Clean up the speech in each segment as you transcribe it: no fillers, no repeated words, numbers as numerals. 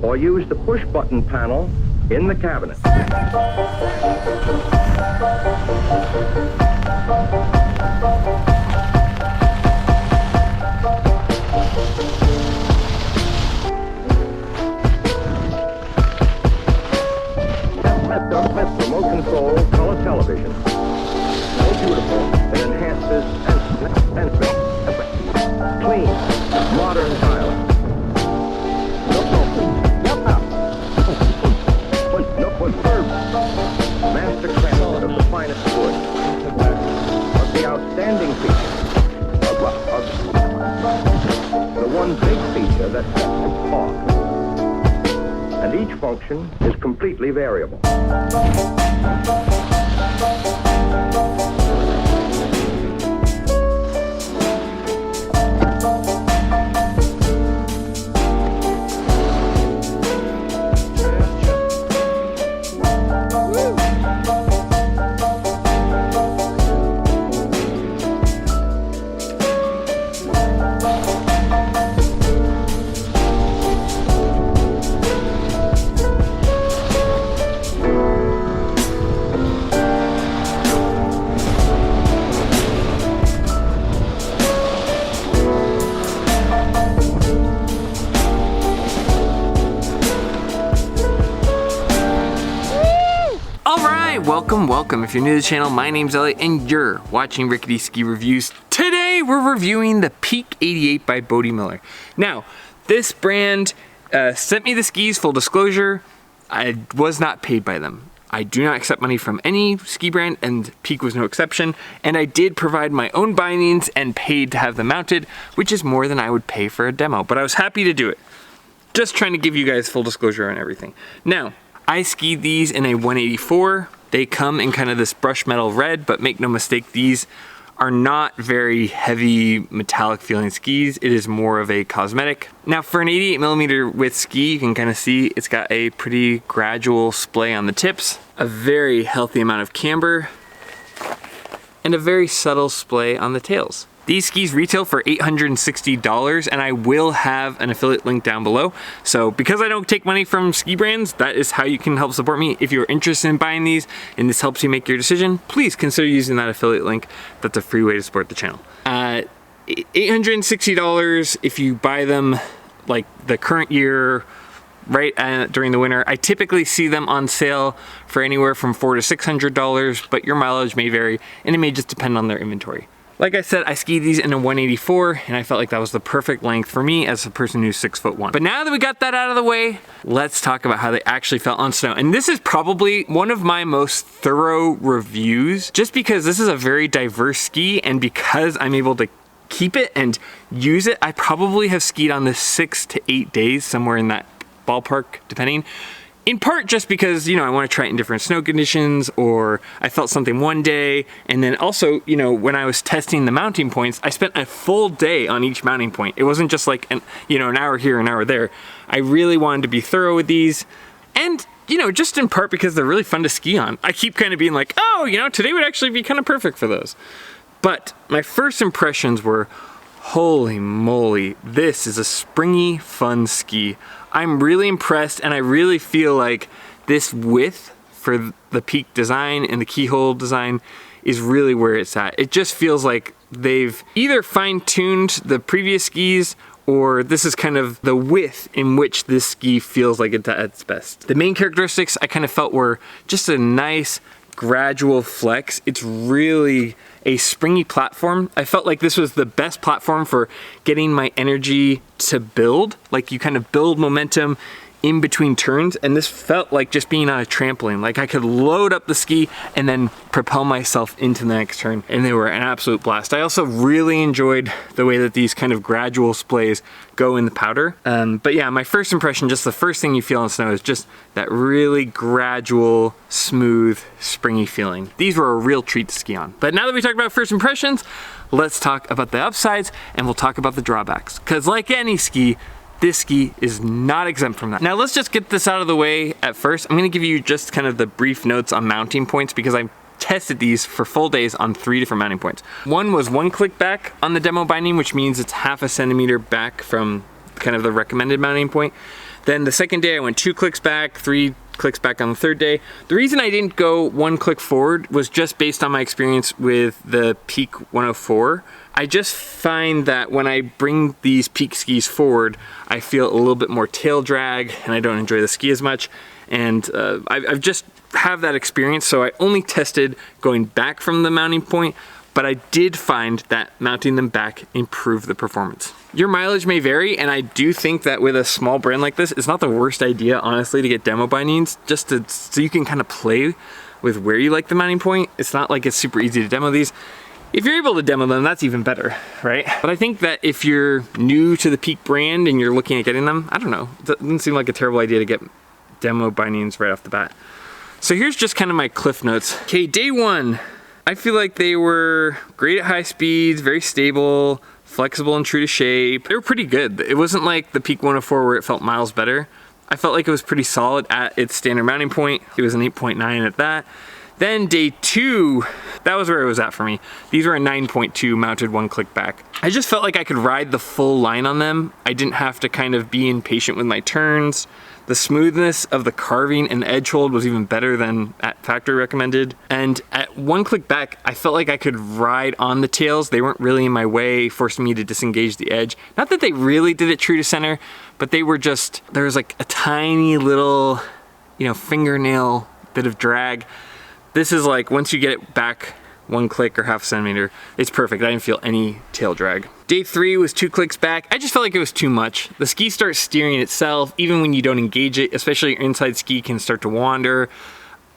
or use the push-button panel in the cabinet. With remote control color television. So beautiful, it enhances and clean, modern styling. Master crafted of the finest wood, of the outstanding feature, of the one big feature that sets it apart. And each function is completely variable. Welcome. If you're new to the channel, my name's Elliott and you're watching Rickety Ski Reviews. Today we're reviewing the Peak 88 by Bode Miller. Now, this brand sent me the skis, full disclosure. I was not paid by them. I do not accept money from any ski brand, and Peak was no exception. And I did provide my own bindings and paid to have them mounted, which is more than I would pay for a demo, but I was happy to do it. Just trying to give you guys full disclosure on everything. Now, I skied these in a 184. They come in kind of this brush metal red, but make no mistake, these are not very heavy metallic feeling skis. It is more of a cosmetic. Now for an 88mm width ski, you can kind of see it's got a pretty gradual splay on the tips, a very healthy amount of camber, and a very subtle splay on the tails. These skis retail for $860, and I will have an affiliate link down below. So because I don't take money from ski brands, that is how you can help support me. If you're interested in buying these and this helps you make your decision, please consider using that affiliate link. That's a free way to support the channel. $860 if you buy them like the current year, right during the winter. I typically see them on sale for anywhere from $400 to $600, but your mileage may vary and it may just depend on their inventory. Like I said, I skied these in a 184 and I felt like that was the perfect length for me as a person who's 6'1". But now that we got that out of the way, let's talk about how they actually felt on snow. And this is probably one of my most thorough reviews, just because this is a very diverse ski, and because I'm able to keep it and use it, I probably have skied on this 6 to 8 days, somewhere in that ballpark, depending. In part just because, you know, I want to try it in different snow conditions, or I felt something one day. And then also, you know, when I was testing the mounting points, I spent a full day on each mounting point. It wasn't just like, an hour here, an hour there. I really wanted to be thorough with these. And, you know, just in part because they're really fun to ski on. I keep kind of being like, oh, you know, today would actually be kind of perfect for those. But my first impressions were, holy moly, this is a springy, fun ski. I'm really impressed, and I really feel like this width for the Peak design and the keyhole design is really where it's at. It just feels like they've either fine-tuned the previous skis, or this is kind of the width in which this ski feels like it's at its best. The main characteristics I kind of felt were just a nice gradual flex. It's really a springy platform. I felt like this was the best platform for getting my energy to build. Like, you kind of build momentum in between turns, and this felt like just being on a trampoline. Like I could load up the ski and then propel myself into the next turn, and they were an absolute blast. I also really enjoyed the way that these kind of gradual splays go in the powder. But yeah, my first impression, just the first thing you feel on snow is just that really gradual, smooth, springy feeling. These were a real treat to ski on. But now that we talked about first impressions, let's talk about the upsides, and we'll talk about the drawbacks. Because like any ski, this ski is not exempt from that. Now let's just get this out of the way at first. I'm gonna give you just kind of the brief notes on mounting points, because I tested these for full days on 3 different mounting points. One was 1 click back on the demo binding, which means it's 0.5 centimeter back from kind of the recommended mounting point. Then the second day I went 2 clicks back, 3 clicks back on the third day. The reason I didn't go 1 click forward was just based on my experience with the Peak 104. I just find that when I bring these Peak skis forward, I feel a little bit more tail drag and I don't enjoy the ski as much. And I've just have that experience, so I only tested going back from the mounting point, but I did find that mounting them back improved the performance. Your mileage may vary, and I do think that with a small brand like this, it's not the worst idea, honestly, to get demo bindings, just so you can kind of play with where you like the mounting point. It's not like it's super easy to demo these. If you're able to demo them, that's even better, right? But I think that if you're new to the Peak brand and you're looking at getting them, I don't know, it doesn't seem like a terrible idea to get demo bindings right off the bat. So here's just kind of my cliff notes. Okay, day 1, I feel like they were great at high speeds, very stable, flexible and true to shape. They were pretty good. It wasn't like the Peak 104 where it felt miles better. I felt like it was pretty solid at its standard mounting point. It was an 8.9 at that. Then day 2, that was where it was at for me. These were a 9.2 mounted 1 click back. I just felt like I could ride the full line on them. I didn't have to kind of be impatient with my turns. The smoothness of the carving and the edge hold was even better than at factory recommended. And at 1 click back, I felt like I could ride on the tails. They weren't really in my way, forcing me to disengage the edge. Not that they really did it true to center, but they were just, there was like a tiny little, fingernail bit of drag. This is like, once you get it back 1 click or half a centimeter, it's perfect. I didn't feel any tail drag. Day 3 was 2 clicks back. I just felt like it was too much. The ski starts steering itself, even when you don't engage it, especially your inside ski can start to wander,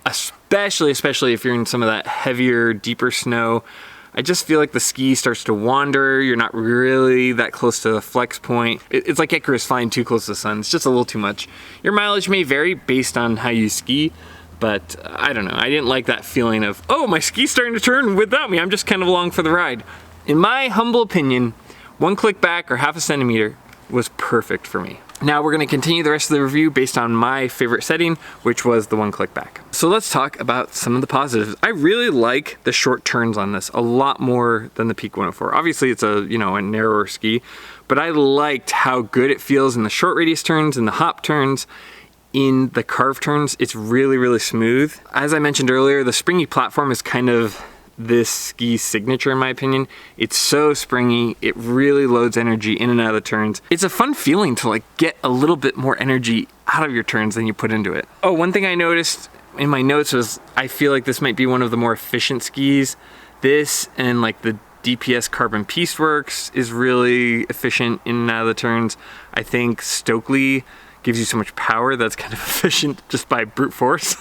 especially if you're in some of that heavier, deeper snow. I just feel like the ski starts to wander. You're not really that close to the flex point. It's like Icarus flying too close to the sun. It's just a little too much. Your mileage may vary based on how you ski, but I don't know. I didn't like that feeling of, oh, my ski's starting to turn without me. I'm just kind of along for the ride. In my humble opinion, 1 click back or half a centimeter was perfect for me. Now we're gonna continue the rest of the review based on my favorite setting, which was the 1 click back. So let's talk about some of the positives. I really like the short turns on this a lot more than the Peak 104. Obviously it's a narrower ski, but I liked how good it feels in the short radius turns and the hop turns. In the carve turns, it's really, really smooth. As I mentioned earlier, the springy platform is kind of this ski's signature in my opinion. It's so springy, it really loads energy in and out of the turns. It's a fun feeling to like get a little bit more energy out of your turns than you put into it. Oh, one thing I noticed in my notes was I feel like this might be one of the more efficient skis. This and like the DPS Carbon Pieceworks is really efficient in and out of the turns. I think Stokely gives you so much power that's kind of efficient just by brute force.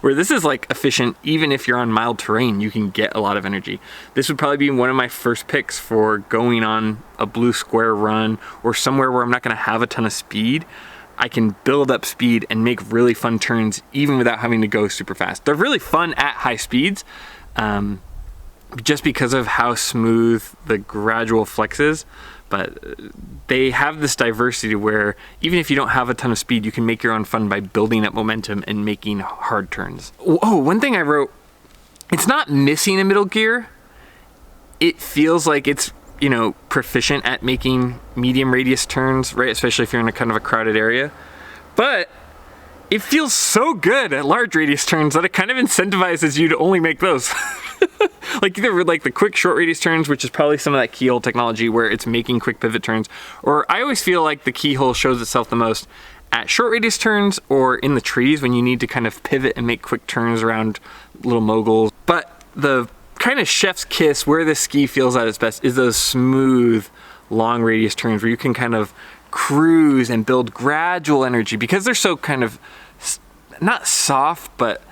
Where this is like efficient, even if you're on mild terrain, you can get a lot of energy. This would probably be one of my first picks for going on a blue square run or somewhere where I'm not gonna have a ton of speed. I can build up speed and make really fun turns even without having to go super fast. They're really fun at high speeds, just because of how smooth the gradual flex is. But they have this diversity where even if you don't have a ton of speed, you can make your own fun by building up momentum and making hard turns. Oh, one thing I wrote, it's not missing a middle gear. It feels like it's, proficient at making medium radius turns, right? Especially if you're in a kind of a crowded area. But it feels so good at large radius turns that it kind of incentivizes you to only make those. Like either like the quick short radius turns, which is probably some of that keyhole technology where it's making quick pivot turns, or I always feel like the keyhole shows itself the most at short radius turns or in the trees when you need to kind of pivot and make quick turns around little moguls. But the kind of chef's kiss where this ski feels at its best is those smooth long radius turns where you can kind of cruise and build gradual energy because they're so kind of not soft but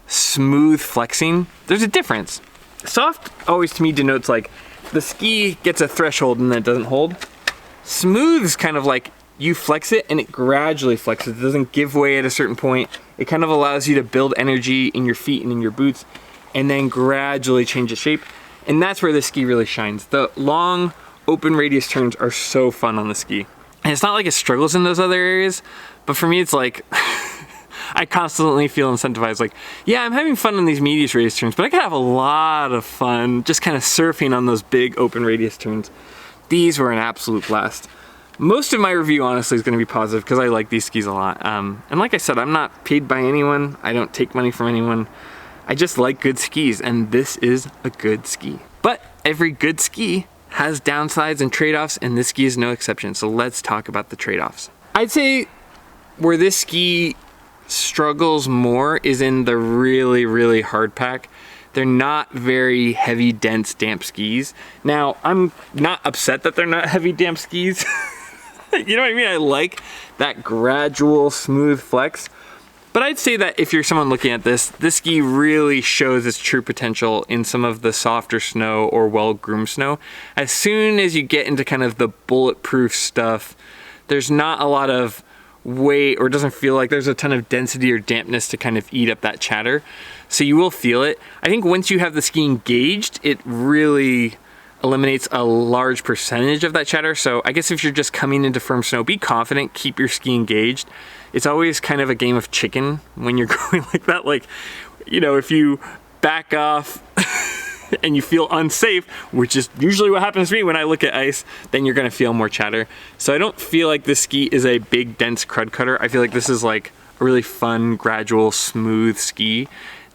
smooth flexing. There's a difference. Soft always to me denotes like the ski gets a threshold and then it doesn't hold. Smooth is kind of like you flex it and it gradually flexes. It doesn't give way at a certain point. It kind of allows you to build energy in your feet and in your boots and then gradually change its shape. And that's where the ski really shines. The long open radius turns are so fun on the ski. And it's not like it struggles in those other areas, but for me it's like I constantly feel incentivized, like, yeah, I'm having fun on these medium radius turns, but I could have a lot of fun just kind of surfing on those big open radius turns. These were an absolute blast. Most of my review honestly is going to be positive because I like these skis a lot. And like I said, I'm not paid by anyone. I don't take money from anyone. I just like good skis, and this is a good ski. But every good ski has downsides and trade-offs, and this ski is no exception. So let's talk about the trade-offs. I'd say where this ski struggles more is in the really, really hard pack. They're not very heavy, dense, damp skis. Now, I'm not upset that they're not heavy, damp skis. You know what I mean? I like that gradual, smooth flex. But I'd say that if you're someone looking at this ski really shows its true potential in some of the softer snow or well-groomed snow. As soon as you get into kind of the bulletproof stuff, there's not a lot of weight, or it doesn't feel like there's a ton of density or dampness to kind of eat up that chatter. So you will feel it. I think once you have the ski engaged, it really eliminates a large percentage of that chatter. So I guess if you're just coming into firm snow, be confident, keep your ski engaged. It's always kind of a game of chicken when you're going like that. Like, you know, if you back off and you feel unsafe, which is usually what happens to me when I look at ice, then you're gonna feel more chatter. So I don't feel like this ski is a big, dense crud cutter. I feel like this is like a really fun, gradual, smooth ski.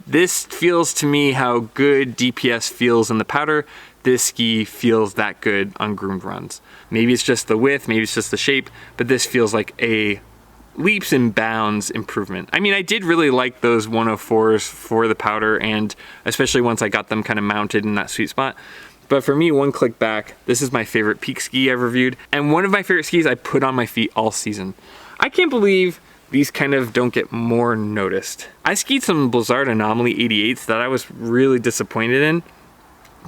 This feels to me how good DPS feels in the powder. This ski feels that good on groomed runs. Maybe it's just the width, maybe it's just the shape, but this feels like a leaps and bounds improvement. I mean, I did really like those 104s for the powder, and especially once I got them kind of mounted in that sweet spot. But for me, one click back, this is my favorite peak ski I've reviewed, and one of my favorite skis I put on my feet all season. I can't believe these kind of don't get more noticed. I skied some Blizzard Anomaly 88s that I was really disappointed in,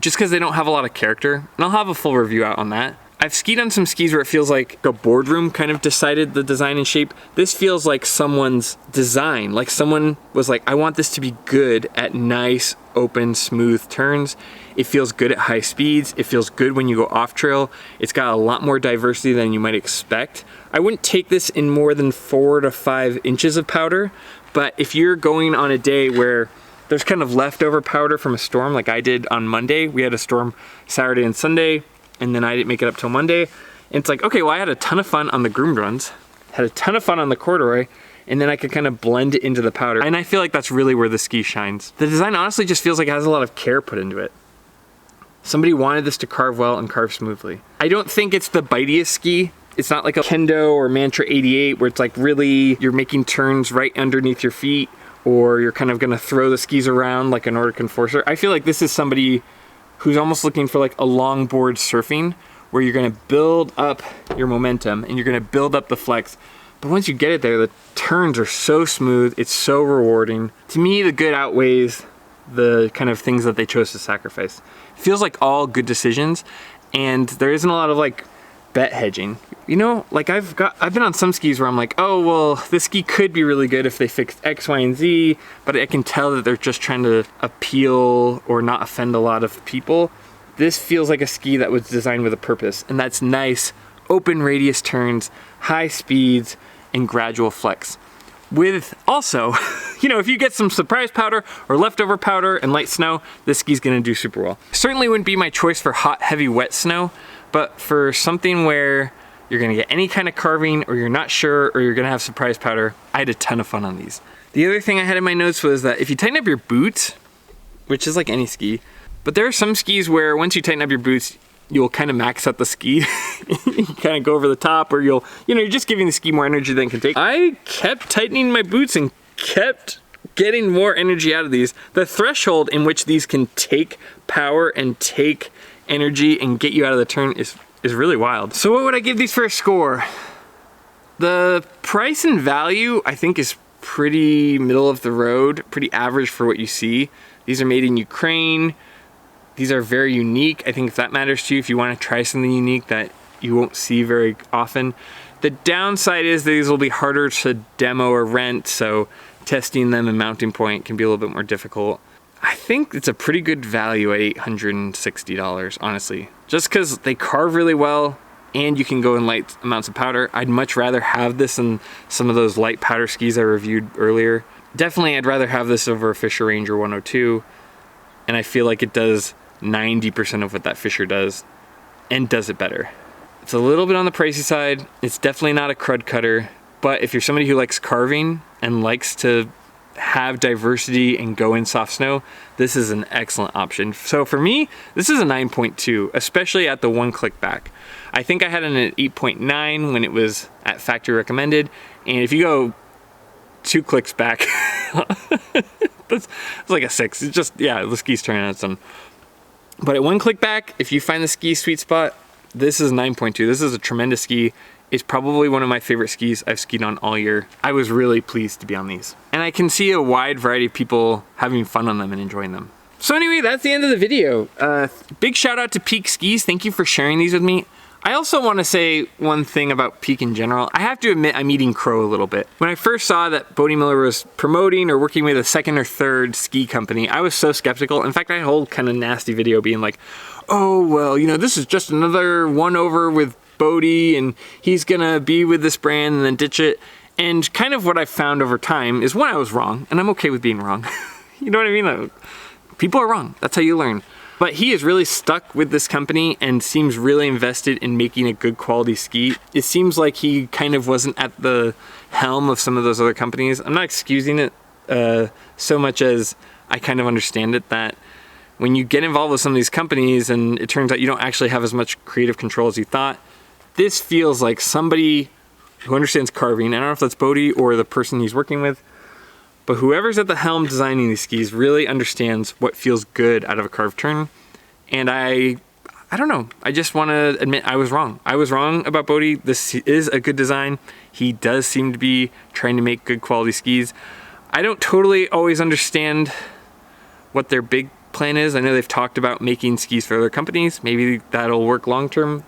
just because they don't have a lot of character, and I'll have a full review out on that. I've skied on some skis where it feels like a boardroom kind of decided the design and shape. This feels like someone's design, like someone was like, I want this to be good at nice, open, smooth turns. It feels good at high speeds. It feels good when you go off trail. It's got a lot more diversity than you might expect. I wouldn't take this in more than 4 to 5 inches of powder, but if you're going on a day where there's kind of leftover powder from a storm like I did on Monday, we had a storm Saturday and Sunday, and then I didn't make it up till Monday. And it's like, okay, well, I had a ton of fun on the groomed runs, had a ton of fun on the corduroy, and then I could kind of blend it into the powder. And I feel like that's really where the ski shines. The design honestly just feels like it has a lot of care put into it. Somebody wanted this to carve well and carve smoothly. I don't think it's the bitiest ski. It's not like a Kendo or Mantra 88 where it's like really, you're making turns right underneath your feet, or you're kind of gonna throw the skis around like a Nordic Enforcer. I feel like this is somebody who's almost looking for like a longboard surfing, where you're gonna build up your momentum and you're gonna build up the flex. But once you get it there, the turns are so smooth, it's so rewarding. To me, the good outweighs the kind of things that they chose to sacrifice. It feels like all good decisions, and there isn't a lot of like bet hedging. You know, like I've been on some skis where I'm like, oh, well, this ski could be really good if they fixed X, Y, and Z, but I can tell that they're just trying to appeal or not offend a lot of people. This feels like a ski that was designed with a purpose, and that's nice, open radius turns, high speeds, and gradual flex. With also, you know, if you get some surprise powder or leftover powder and light snow, this ski's gonna do super well. Certainly wouldn't be my choice for hot, heavy, wet snow, but for something where you're gonna get any kind of carving, or you're not sure, or you're gonna have surprise powder, I had a ton of fun on these. The other thing I had in my notes was that if you tighten up your boots, which is like any ski, but there are some skis where once you tighten up your boots, you'll kind of max out the ski. You kind of go over the top, or you're just giving the ski more energy than it can take. I kept tightening my boots and kept getting more energy out of these. The threshold in which these can take power and take energy and get you out of the turn is really wild. So what would I give these for a score? The price and value I think is pretty middle of the road, pretty average for what you see. These are made in Ukraine. These are very unique. I think if that matters to you, if you want to try something unique that you won't see very often. The downside is these will be harder to demo or rent, so testing them and mounting point can be a little bit more difficult. I think it's a pretty good value at $860, honestly. Just because they carve really well and you can go in light amounts of powder. I'd much rather have this than some of those light powder skis I reviewed earlier. Definitely I'd rather have this over a Fisher Ranger 102, and I feel like it does 90% of what that Fisher does, and does it better. It's a little bit on the pricey side. It's definitely not a crud cutter, but if you're somebody who likes carving and likes to have diversity and go in soft snow, this is an excellent option. So for me, this is a 9.2, especially at the one click back. I think I had it at 8.9 when it was at factory recommended. And if you go 2 clicks back, it's like a 6. It's just, yeah, the ski's turning on its own. But at one click back, if you find the ski sweet spot, this is 9.2. This is a tremendous ski. It's probably one of my favorite skis I've skied on all year. I was really pleased to be on these. And I can see a wide variety of people having fun on them and enjoying them. So anyway, that's the end of the video. Big shout out to Peak Skis. Thank you for sharing these with me. I also want to say one thing about Peak in general. I have to admit I'm eating crow a little bit. When I first saw that Bode Miller was promoting or working with a second or third ski company, I was so skeptical. In fact, I had a whole kind of nasty video being like, oh, well, you know, this is just another one over with Bode and he's gonna be with this brand and then ditch it. And kind of what I've found over time is, one, I was wrong, and I'm okay with being wrong. You know what I mean? Like, people are wrong. That's how you learn. But he is really stuck with this company and seems really invested in making a good quality ski. It seems like he kind of wasn't at the helm of some of those other companies. I'm not excusing it so much as I kind of understand it, that when you get involved with some of these companies and it turns out you don't actually have as much creative control as you thought, this feels like somebody who understands carving. I don't know if that's Bode or the person he's working with, but whoever's at the helm designing these skis really understands what feels good out of a carved turn. And I don't know. I just want to admit I was wrong. I was wrong about Bode. This is a good design. He does seem to be trying to make good quality skis. I don't totally always understand what their big plan is. I know they've talked about making skis for other companies. Maybe that'll work long term.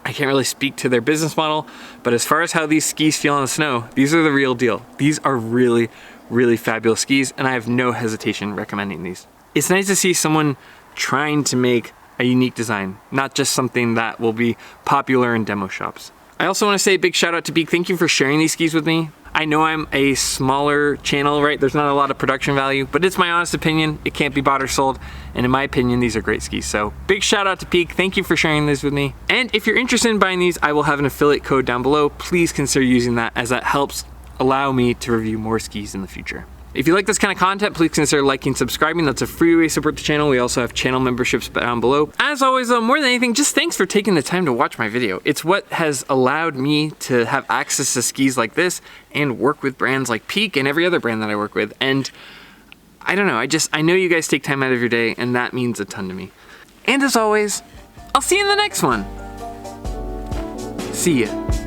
I can't really speak to their business model, but as far as how these skis feel on the snow, these are the real deal. These are really, really fabulous skis, and I have no hesitation recommending these. It's nice to see someone trying to make a unique design, not just something that will be popular in demo shops. I also want to say a big shout out to Peak. Thank you for sharing these skis with me. I know I'm a smaller channel, right? There's not a lot of production value, but it's my honest opinion. It can't be bought or sold. And in my opinion, these are great skis. So big shout out to Peak. Thank you for sharing these with me. And if you're interested in buying these, I will have an affiliate code down below. Please consider using that, as that helps allow me to review more skis in the future. If you like this kind of content, please consider liking, subscribing. That's a free way to support the channel. We also have channel memberships down below. As always though, more than anything, just thanks for taking the time to watch my video. It's what has allowed me to have access to skis like this and work with brands like Peak and every other brand that I work with. And I don't know, I know you guys take time out of your day, and that means a ton to me. And as always, I'll see you in the next one. See ya.